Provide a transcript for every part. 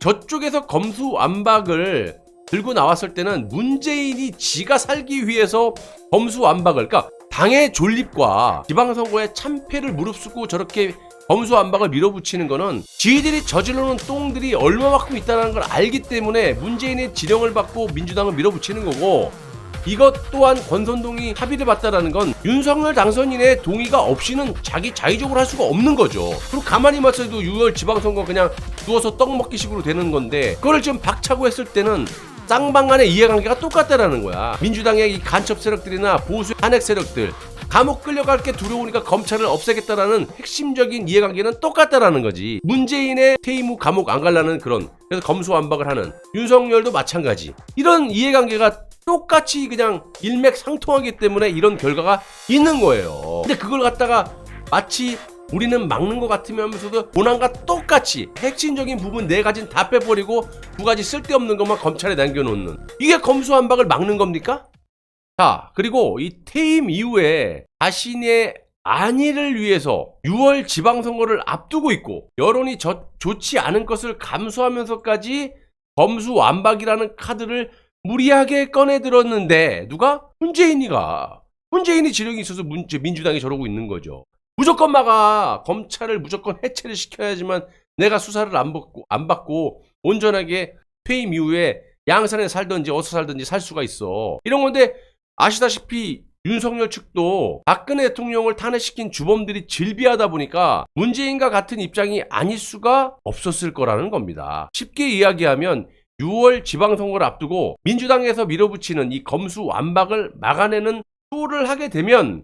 저쪽에서 검수완박을 들고 나왔을 때는 문재인이 지가 살기 위해서 검수완박을, 그러니까 당의 존립과 지방선거의 참패를 무릅쓰고 저렇게 검수완박을 밀어붙이는 거는 지들이 저질러놓은 똥들이 얼마만큼 있다는 걸 알기 때문에 문재인의 지령을 받고 민주당을 밀어붙이는 거고, 이것 또한 권선동이 합의를 봤다라는 건 윤석열 당선인의 동의가 없이는 자기 자의적으로 할 수가 없는 거죠. 그리고 가만히 봤어도 6월 지방선거 그냥 누워서 떡 먹기 식으로 되는 건데, 그걸 지금 박차고 했을 때는 쌍방 간의 이해관계가 똑같다라는 거야. 민주당의 이 간첩 세력들이나 보수 탄핵 세력들, 감옥 끌려갈 게 두려우니까 검찰을 없애겠다라는 핵심적인 이해관계는 똑같다라는 거지. 문재인의 퇴임 후 감옥 안 갈라는 그런, 그래서 검수완박을 하는 윤석열도 마찬가지. 이런 이해관계가 똑같이 그냥 일맥상통하기 때문에 이런 결과가 있는 거예요. 근데 그걸 갖다가 마치 우리는 막는 것 같으면서도 본안과 똑같이 핵심적인 부분 4가지는 다 빼버리고 2가지 쓸데없는 것만 검찰에 남겨놓는, 이게 검수완박을 막는 겁니까? 자, 그리고 이 퇴임 이후에 자신의 안위를 위해서 6월 지방선거를 앞두고 있고 여론이 좋지 않은 것을 감수하면서까지 검수완박이라는 카드를 무리하게 꺼내들었는데, 누가? 문재인이 지령이 있어서 민주당이 저러고 있는 거죠. 무조건 막아. 검찰을 무조건 해체를 시켜야지만 내가 수사를 안 받고 온전하게 퇴임 이후에 양산에 살든지 어디서 살든지 살 수가 있어. 이런 건데, 아시다시피 윤석열 측도 박근혜 대통령을 탄핵시킨 주범들이 질비하다 보니까 문재인과 같은 입장이 아닐 수가 없었을 거라는 겁니다. 쉽게 이야기하면 6월 지방선거를 앞두고 민주당에서 밀어붙이는 이 검수완박을 막아내는 쇼를 하게 되면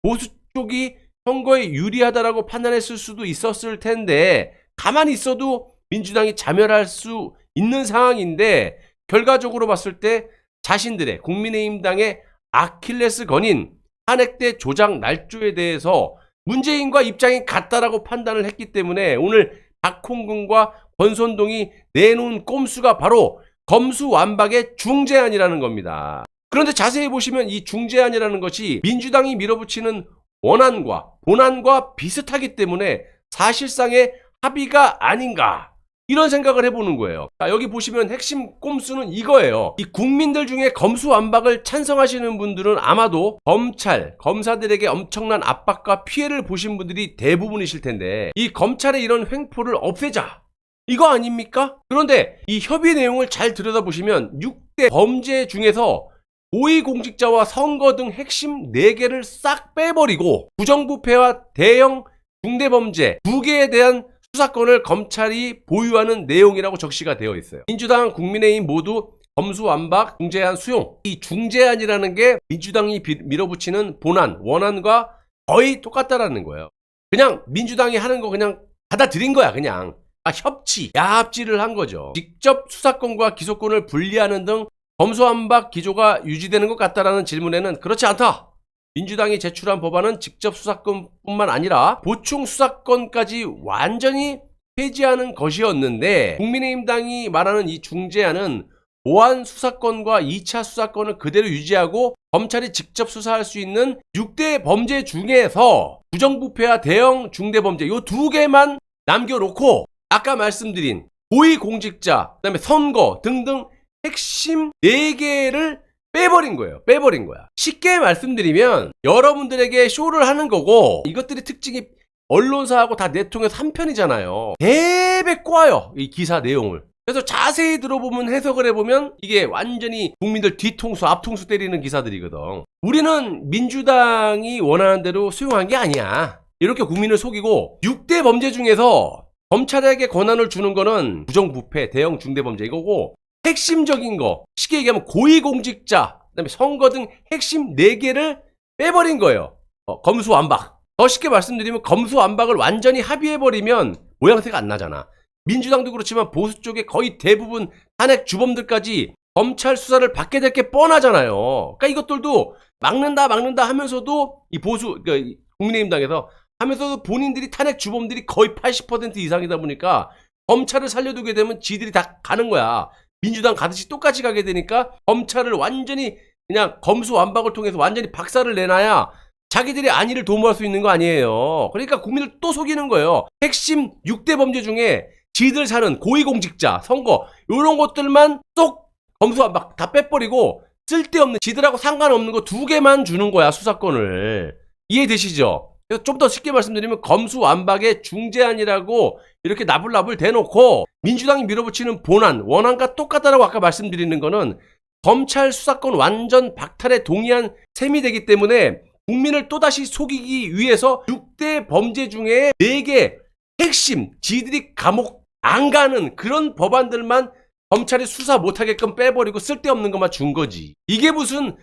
보수 쪽이 선거에 유리하다라고 판단했을 수도 있었을 텐데, 가만히 있어도 민주당이 자멸할 수 있는 상황인데, 결과적으로 봤을 때 자신들의 국민의힘당의 아킬레스건인 탄핵대 조작 날조에 대해서 문재인과 입장이 같다라고 판단을 했기 때문에 오늘 박홍근과 권선동이 내놓은 꼼수가 바로 검수완박의 중재안이라는 겁니다. 그런데 자세히 보시면 이 중재안이라는 것이 민주당이 밀어붙이는 원안과 본안과 비슷하기 때문에 사실상의 합의가 아닌가, 이런 생각을 해보는 거예요. 자, 여기 보시면 핵심 꼼수는 이거예요. 이 국민들 중에 검수완박을 찬성하시는 분들은 아마도 검찰, 검사들에게 엄청난 압박과 피해를 보신 분들이 대부분이실 텐데, 이 검찰의 이런 횡포를 없애자, 이거 아닙니까? 그런데 이 협의 내용을 잘 들여다보시면 6대 범죄 중에서 고위공직자와 선거 등 핵심 4개를 싹 빼버리고 부정부패와 대형 중대범죄 2개에 대한 수사권을 검찰이 보유하는 내용이라고 적시가 되어 있어요. 민주당, 국민의힘 모두 검수완박 중재안 수용. 이 중재안이라는 게 민주당이 밀어붙이는 본안, 원안과 거의 똑같다라는 거예요. 그냥 민주당이 하는 거 그냥 받아들인 거야. 그냥 협치, 야합지를 한 거죠. 직접 수사권과 기소권을 분리하는 등 검수완박 기조가 유지되는 것 같다라는 질문에는 그렇지 않다. 민주당이 제출한 법안은 직접 수사권뿐만 아니라 보충 수사권까지 완전히 폐지하는 것이었는데, 국민의힘당이 말하는 이 중재안은 보안 수사권과 2차 수사권을 그대로 유지하고 검찰이 직접 수사할 수 있는 6대 범죄 중에서 부정부패와 대형 중대범죄 이 2개만 남겨놓고 아까 말씀드린 고위공직자, 그다음에 선거 등등 핵심 4개를 빼버린 거예요. 빼버린 거야. 쉽게 말씀드리면 여러분들에게 쇼를 하는 거고, 이것들의 특징이 언론사하고 다 내통해서 한 편이잖아요. 대배 꼬아요, 이 기사 내용을. 그래서 자세히 들어보면, 해석을 해보면 이게 완전히 국민들 뒤통수 앞통수 때리는 기사들이거든. 우리는 민주당이 원하는 대로 수용한 게 아니야, 이렇게 국민을 속이고, 6대 범죄 중에서 검찰에게 권한을 주는 거는 부정부패, 대형 중대범죄 이거고, 핵심적인 거, 쉽게 얘기하면 고위공직자, 그다음에 선거 등 핵심 4개를 빼버린 거예요. 검수완박. 더 쉽게 말씀드리면 검수완박을 완전히 합의해버리면 모양새가 안 나잖아. 민주당도 그렇지만 보수 쪽에 거의 대부분 탄핵 주범들까지 검찰 수사를 받게 될 게 뻔하잖아요. 그러니까 이것들도 막는다 하면서도 이 보수, 그러니까 국민의힘당에서 하면서도 본인들이 탄핵 주범들이 거의 80% 이상이다 보니까 검찰을 살려두게 되면 지들이 다 가는 거야. 민주당 가듯이 똑같이 가게 되니까 검찰을 완전히 그냥 검수완박을 통해서 완전히 박살을 내놔야 자기들이 안위를 도모할 수 있는 거 아니에요. 그러니까 국민을 또 속이는 거예요. 핵심 6대 범죄 중에 지들 사는 고위공직자, 선거 이런 것들만 쏙 검수완박 다 빼버리고 쓸데없는 지들하고 상관없는 거 2개만 주는 거야, 수사권을. 이해되시죠? 그래서 좀 더 쉽게 말씀드리면 검수완박의 중재안이라고 이렇게 나불나불 대놓고 민주당이 밀어붙이는 본안, 원안과 똑같다라고 아까 말씀드리는 거는 검찰 수사권 완전 박탈에 동의한 셈이 되기 때문에 국민을 또다시 속이기 위해서 6대 범죄 중에 4개 핵심, 지들이 감옥 안 가는 그런 법안들만 검찰이 수사 못하게끔 빼버리고 쓸데없는 것만 준 거지. 이게 무슨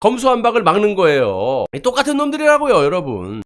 검수완박을 막는 거예요. 똑같은 놈들이라고요, 여러분.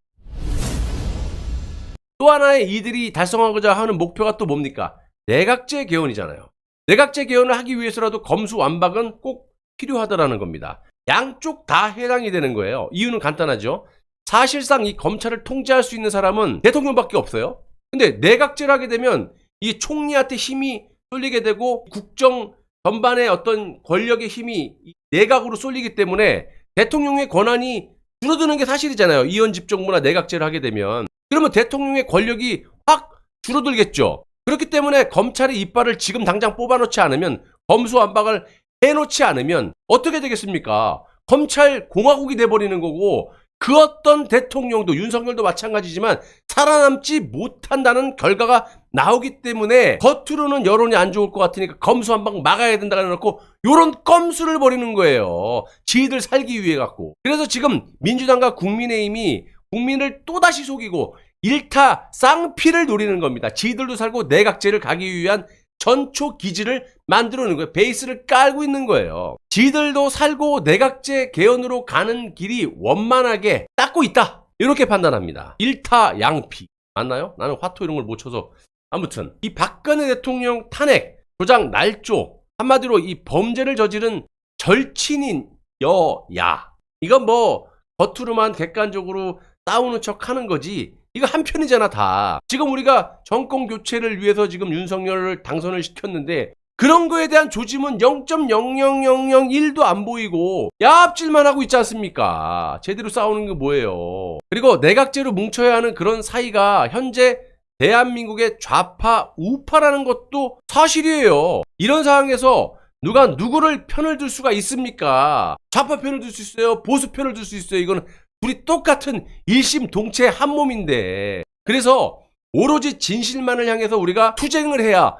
또 하나의 이들이 달성하고자 하는 목표가 또 뭡니까? 내각제 개헌이잖아요. 내각제 개헌을 하기 위해서라도 검수완박은 꼭 필요하다라는 겁니다. 양쪽 다 해당이 되는 거예요. 이유는 간단하죠. 사실상 이 검찰을 통제할 수 있는 사람은 대통령밖에 없어요. 근데 내각제를 하게 되면 이 총리한테 힘이 쏠리게 되고 국정 전반의 어떤 권력의 힘이 내각으로 쏠리기 때문에 대통령의 권한이 줄어드는 게 사실이잖아요. 이원집정부나 내각제를 하게 되면. 그러면 대통령의 권력이 확 줄어들겠죠. 그렇기 때문에 검찰의 이빨을 지금 당장 뽑아놓지 않으면, 검수완박을 해놓지 않으면 어떻게 되겠습니까? 검찰 공화국이 돼버리는 거고, 그 어떤 대통령도, 윤석열도 마찬가지지만 살아남지 못한다는 결과가 나오기 때문에 겉으로는 여론이 안 좋을 것 같으니까 검수완박 막아야 된다 해놓고 요런 껌수를 벌이는 거예요. 지들 살기 위해 갖고. 그래서 지금 민주당과 국민의힘이 국민을 또다시 속이고 일타 쌍피를 노리는 겁니다. 지들도 살고 내각제를 가기 위한 전초 기지를 만들어 놓은 거예요. 베이스를 깔고 있는 거예요. 지들도 살고 내각제 개헌으로 가는 길이 원만하게 닦고 있다, 이렇게 판단합니다. 일타 양피 맞나요? 나는 화토 이런 걸 못 쳐서. 아무튼 이 박근혜 대통령 탄핵, 조작, 날조, 한마디로 이 범죄를 저지른 절친인 여야, 이건 뭐 겉으로만 객관적으로 싸우는 척 하는 거지, 이거 한편이잖아 다. 지금 우리가 정권 교체를 위해서 지금 윤석열을 당선을 시켰는데 그런 거에 대한 조짐은 0.00001도 안 보이고 야합질만 하고 있지 않습니까? 제대로 싸우는 게 뭐예요? 그리고 내각제로 뭉쳐야 하는 그런 사이가 현재 대한민국의 좌파, 우파라는 것도 사실이에요. 이런 상황에서 누가 누구를 편을 들 수가 있습니까? 좌파 편을 들 수 있어요, 보수 편을 들 수 있어요. 이거는 둘이 똑같은 일심동체 한 몸인데, 그래서 오로지 진실만을 향해서 우리가 투쟁을 해야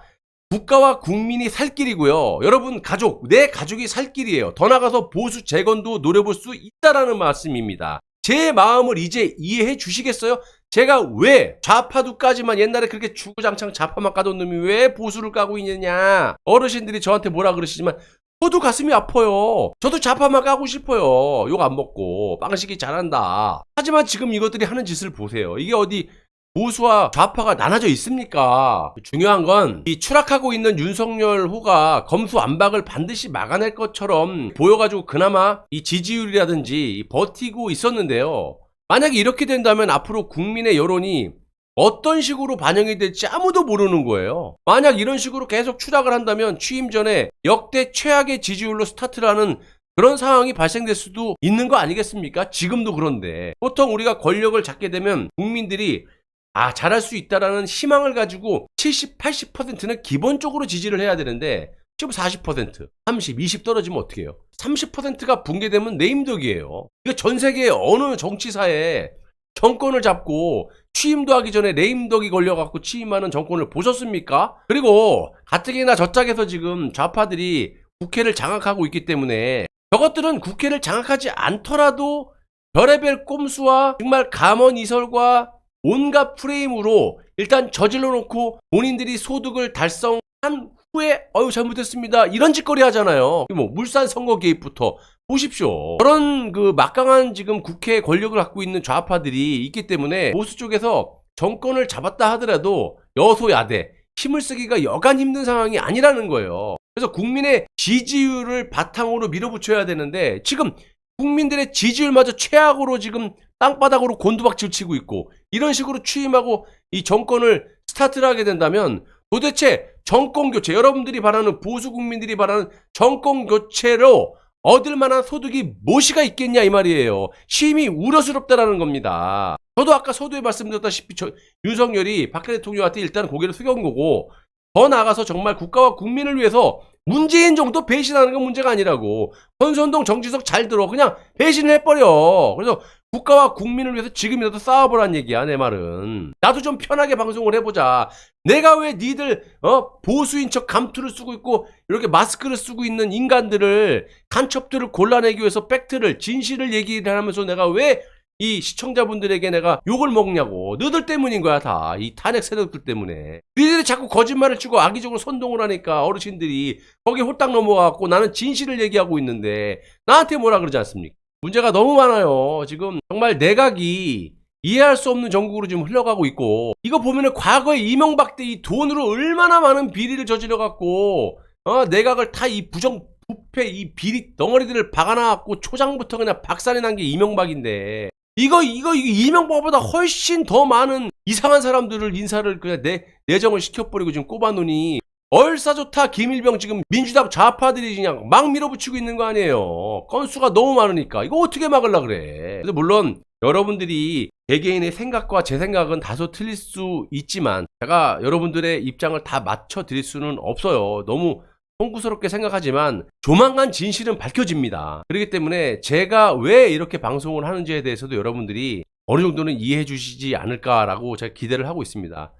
국가와 국민이 살 길이고요. 여러분 가족, 내 가족이 살 길이에요. 더 나가서 보수 재건도 노려볼 수 있다라는 말씀입니다. 제 마음을 이제 이해해 주시겠어요? 제가 왜 좌파도까지만, 옛날에 그렇게 주구장창 좌파만 까던 놈이 왜 보수를 까고 있느냐, 어르신들이 저한테 뭐라 그러시지만 저도 가슴이 아파요. 저도 좌파만 까고 싶어요. 욕 안 먹고 빵식이 잘한다. 하지만 지금 이것들이 하는 짓을 보세요. 이게 어디 보수와 좌파가 나눠져 있습니까? 중요한 건 이 추락하고 있는 윤석열 호가 검수완박을 반드시 막아낼 것처럼 보여가지고 그나마 이 지지율이라든지 버티고 있었는데요. 만약에 이렇게 된다면 앞으로 국민의 여론이 어떤 식으로 반영이 될지 아무도 모르는 거예요. 만약 이런 식으로 계속 추락을 한다면 취임 전에 역대 최악의 지지율로 스타트를 하는 그런 상황이 발생될 수도 있는 거 아니겠습니까? 지금도 그런데. 보통 우리가 권력을 잡게 되면 국민들이 잘할 수 있다라는 희망을 가지고 70, 80%는 기본적으로 지지를 해야 되는데 지금 40%, 30, 20 떨어지면 어떻게 해요? 30%가 붕괴되면 레임덕이에요. 이거 전 세계 어느 정치사에 정권을 잡고 취임도 하기 전에 레임덕이 걸려갖고 취임하는 정권을 보셨습니까? 그리고 가뜩이나 저짝에서 지금 좌파들이 국회를 장악하고 있기 때문에 저것들은 국회를 장악하지 않더라도 별의별 꼼수와 정말 감언이설과 온갖 프레임으로 일단 저질러 놓고 본인들이 소득을 달성한 후에 잘못했습니다 이런 짓거리 하잖아요. 뭐 물산 선거 개입부터 보십시오. 그런 그 막강한 지금 국회 권력을 갖고 있는 좌파들이 있기 때문에 보수 쪽에서 정권을 잡았다 하더라도 여소야대 힘을 쓰기가 여간 힘든 상황이 아니라는 거예요. 그래서 국민의 지지율을 바탕으로 밀어붙여야 되는데 지금 국민들의 지지율마저 최악으로 지금 땅바닥으로 곤두박질 치고 있고, 이런 식으로 취임하고 이 정권을 스타트를 하게 된다면 도대체 정권 교체, 여러분들이 바라는, 보수 국민들이 바라는 정권 교체로 얻을 만한 소득이 무엇이가 있겠냐 이 말이에요. 심히 우려스럽다라는 겁니다. 저도 아까 서두에 말씀드렸다시피 윤석열이 박근혜 대통령한테 일단 고개를 숙여온 거고, 더 나아가서 정말 국가와 국민을 위해서 문재인 정도 배신하는 건 문제가 아니라고. 권선동, 정지석 잘 들어. 그냥 배신을 해버려. 그래서 국가와 국민을 위해서 지금이라도 싸워보란 얘기야, 내 말은. 나도 좀 편하게 방송을 해보자. 내가 왜 니들 보수인 척 감투를 쓰고 있고 이렇게 마스크를 쓰고 있는 인간들을, 간첩들을 골라내기 위해서 팩트를, 진실을 얘기를 하면서 내가 왜 이 시청자분들에게 내가 욕을 먹냐고. 너들 때문인 거야, 다. 이 탄핵 세력들 때문에. 니들이 자꾸 거짓말을 치고 악의적으로 선동을 하니까 어르신들이 거기에 홀딱 넘어가고 나는 진실을 얘기하고 있는데 나한테 뭐라 그러지 않습니까? 문제가 너무 많아요. 지금 정말 내각이 이해할 수 없는 전국으로 지금 흘러가고 있고, 이거 보면은 과거에 이명박 때 이 돈으로 얼마나 많은 비리를 저질러 갖고 내각을 다 이 부패 이 비리 덩어리들을 박아놔갖고 초장부터 그냥 박살이 난 게 이명박인데, 이거 이명박보다 훨씬 더 많은 이상한 사람들을 인사를 그냥 내정을 시켜버리고 지금 꼽아놓으니 얼싸좋다 김일병 지금 민주당 좌파들이 그냥 막 밀어붙이고 있는 거 아니에요. 건수가 너무 많으니까 이거 어떻게 막으려 그래. 그래서 물론 여러분들이 개개인의 생각과 제 생각은 다소 틀릴 수 있지만 제가 여러분들의 입장을 다 맞춰 드릴 수는 없어요. 너무 송구스럽게 생각하지만 조만간 진실은 밝혀집니다. 그렇기 때문에 제가 왜 이렇게 방송을 하는지에 대해서도 여러분들이 어느 정도는 이해해 주시지 않을까라고 제가 기대를 하고 있습니다.